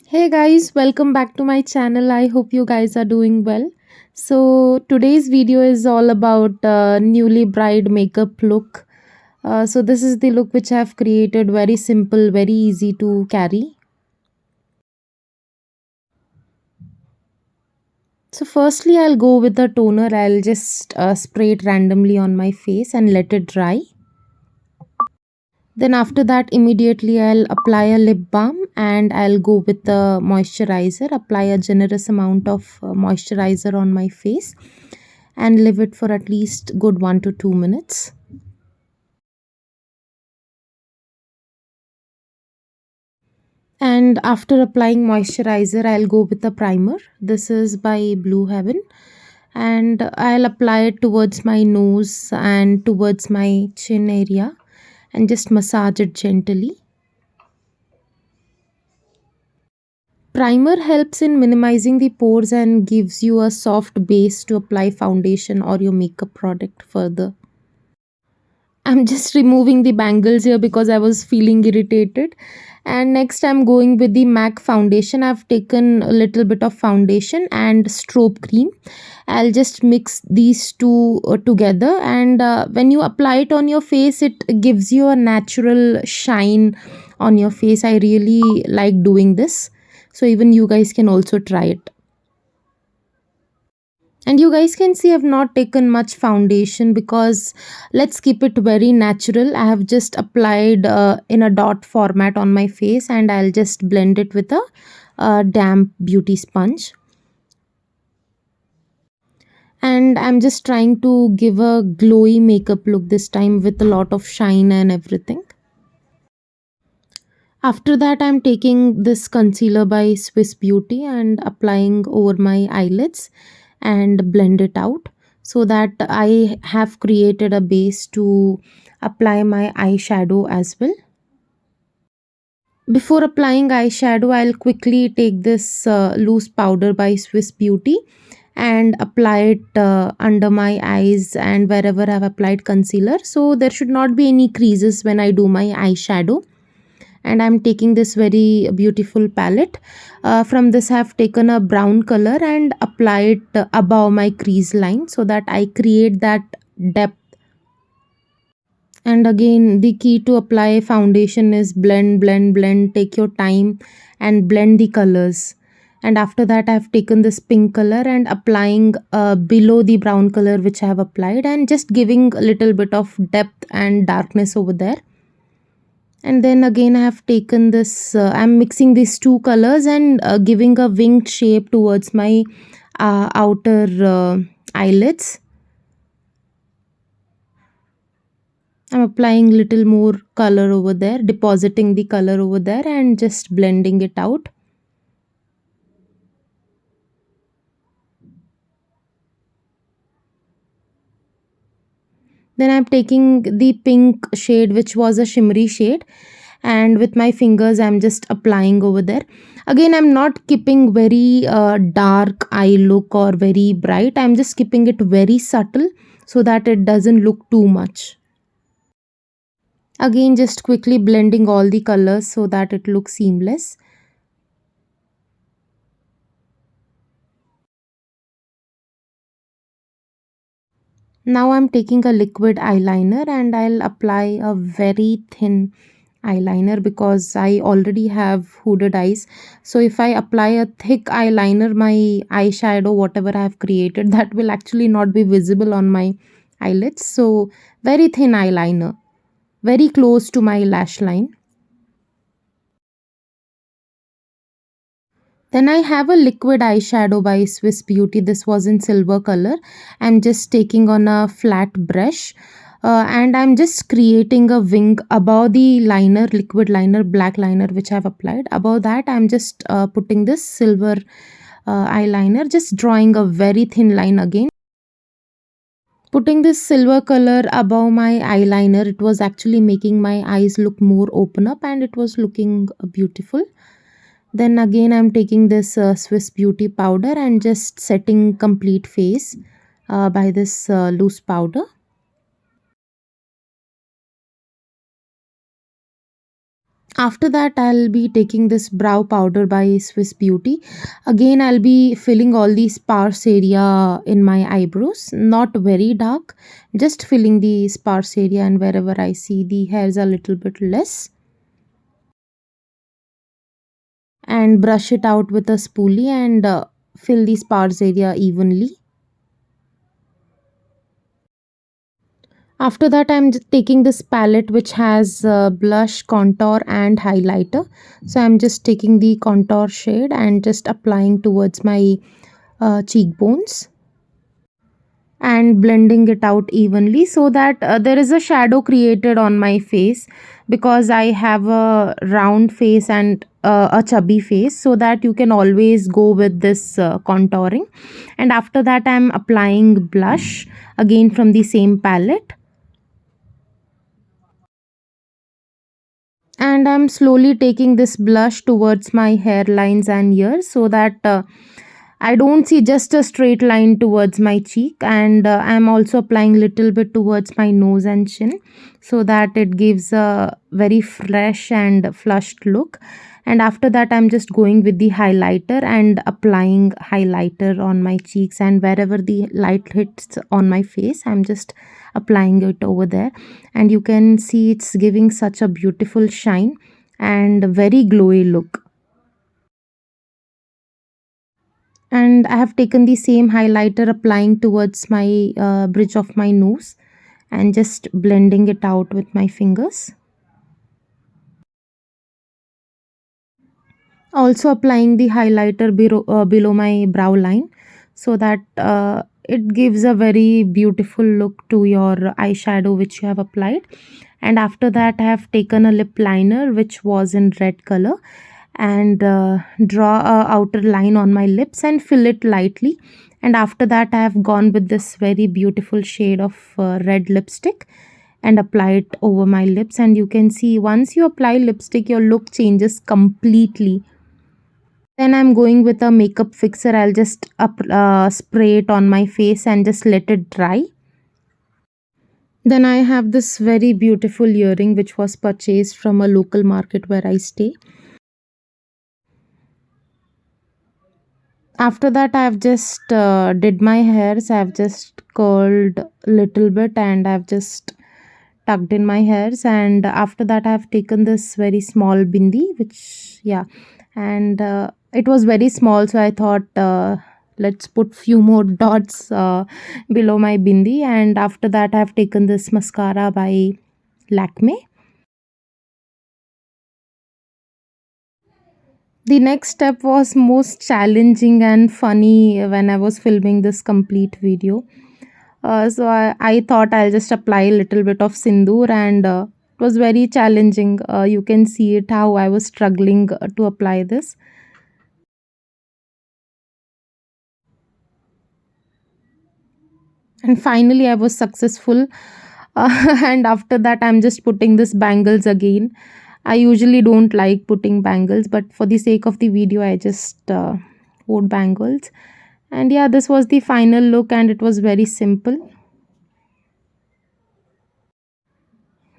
Hey guys, welcome back to my channel. I hope you guys are doing well. So, today's video is all about newly bride makeup look. This is the look which I have created, very simple, very easy to carry. So, firstly, I'll go with the toner. I'll just spray it randomly on my face and let it dry. Then after that, immediately I'll apply a lip balm and I'll go with the moisturizer. Apply a generous amount of moisturizer on my face and leave it for at least good 1 to 2 minutes. And after applying moisturizer, I'll go with the primer. This is by Blue Heaven, and I'll apply it towards my nose and towards my chin area and just massage it gently. Primer helps in minimizing the pores and gives you a soft base to apply foundation or your makeup product further. I'm just removing the bangles here because I was feeling irritated. And next, I'm going with the MAC foundation. I've taken a little bit of foundation and strobe cream. I'll just mix these two together. And when you apply it on your face, it gives you a natural shine on your face. I really like doing this. So, even you guys can also try it. And you guys can see I've not taken much foundation because let's keep it very natural. I have just applied in a dot format on my face and I'll just blend it with a damp beauty sponge. And I'm just trying to give a glowy makeup look this time with a lot of shine and everything. After that, I'm taking this concealer by Swiss Beauty and applying over my eyelids and blend it out so that I have created a base to apply my eyeshadow as well. Before applying eyeshadow, I'll quickly take this loose powder by Swiss Beauty and apply it under my eyes and wherever I've applied concealer. So there should not be any creases when I do my eyeshadow. And I'm taking this very beautiful palette. From this I have taken a brown color and apply it above my crease line so that I create that depth. And again, the key to apply foundation is blend, take your time and blend the colors. And after that, I have taken this pink color and applying below the brown color which I have applied and just giving a little bit of depth and darkness over there. And then again I have taken this I'm mixing these two colors and giving a winged shape towards my outer eyelids. I'm applying little more color over there, depositing the color over there and just blending it out. Then I'm taking the pink shade which was a shimmery shade and with my fingers I'm just applying over there. Again, I'm not keeping very dark eye look or very bright. I'm just keeping it very subtle so that it doesn't look too much. Again, just quickly blending all the colors so that it looks seamless. Now I'm taking a liquid eyeliner and I'll apply a very thin eyeliner because I already have hooded eyes. So if I apply a thick eyeliner, my eyeshadow, whatever I have created, that will actually not be visible on my eyelids. So very thin eyeliner, very close to my lash line. Then I have a liquid eyeshadow by Swiss Beauty. This was in silver color. I'm just taking on a flat brush and I'm just creating a wing above the liner, liquid liner, black liner which I've applied. Above that, I'm just putting this silver eyeliner, just drawing a very thin line again. Putting this silver color above my eyeliner, it was actually making my eyes look more open up and it was looking beautiful. Then again I'm taking this Swiss Beauty powder and just setting complete face by this loose powder. After that, I'll be taking this brow powder by Swiss Beauty. Again, I'll be filling all the sparse area in my eyebrows, not very dark, just filling the sparse area, and wherever I see the hairs a little bit less, and brush it out with a spoolie and fill the sparse area evenly. After that, I'm taking this palette which has blush, contour, and highlighter. So I'm just taking the contour shade and just applying towards my cheekbones and blending it out evenly so that there is a shadow created on my face, because I have a round face and a chubby face, so that you can always go with this contouring. And after that, I'm applying blush again from the same palette, and I'm slowly taking this blush towards my hairlines and ears so that I don't see just a straight line towards my cheek, and I'm also applying little bit towards my nose and chin so that it gives a very fresh and flushed look. And after that, I'm just going with the highlighter and applying highlighter on my cheeks, and wherever the light hits on my face, I'm just applying it over there. And you can see it's giving such a beautiful shine and very glowy look. And I have taken the same highlighter, applying towards my bridge of my nose and just blending it out with my fingers. Also applying the highlighter below my brow line so that it gives a very beautiful look to your eyeshadow which you have applied. And after that, I have taken a lip liner which was in red color, and draw a outer line on my lips and fill it lightly. And after that, I have gone with this very beautiful shade of red lipstick and apply it over my lips. And you can see, once you apply lipstick, your look changes completely. Then I'm going with a makeup fixer. I'll just spray it on my face and just let it dry. Then I have this very beautiful earring which was purchased from a local market where I stay. After that, I've just did my hairs. I've just curled a little bit and I've just tucked in my hairs. And after that, I've taken this very small bindi, which, yeah, and it was very small, so I thought, let's put few more dots below my bindi. And after that, I've taken this mascara by Lakme. The next step was most challenging and funny when I was filming this complete video. So I thought I'll just apply a little bit of sindoor, and it was very challenging. You can see it how I was struggling to apply this. And finally, I was successful. And after that, I'm just putting this bangles again. I usually don't like putting bangles, but for the sake of the video, I just put bangles. And yeah, this was the final look, and it was very simple.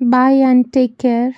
Bye and take care.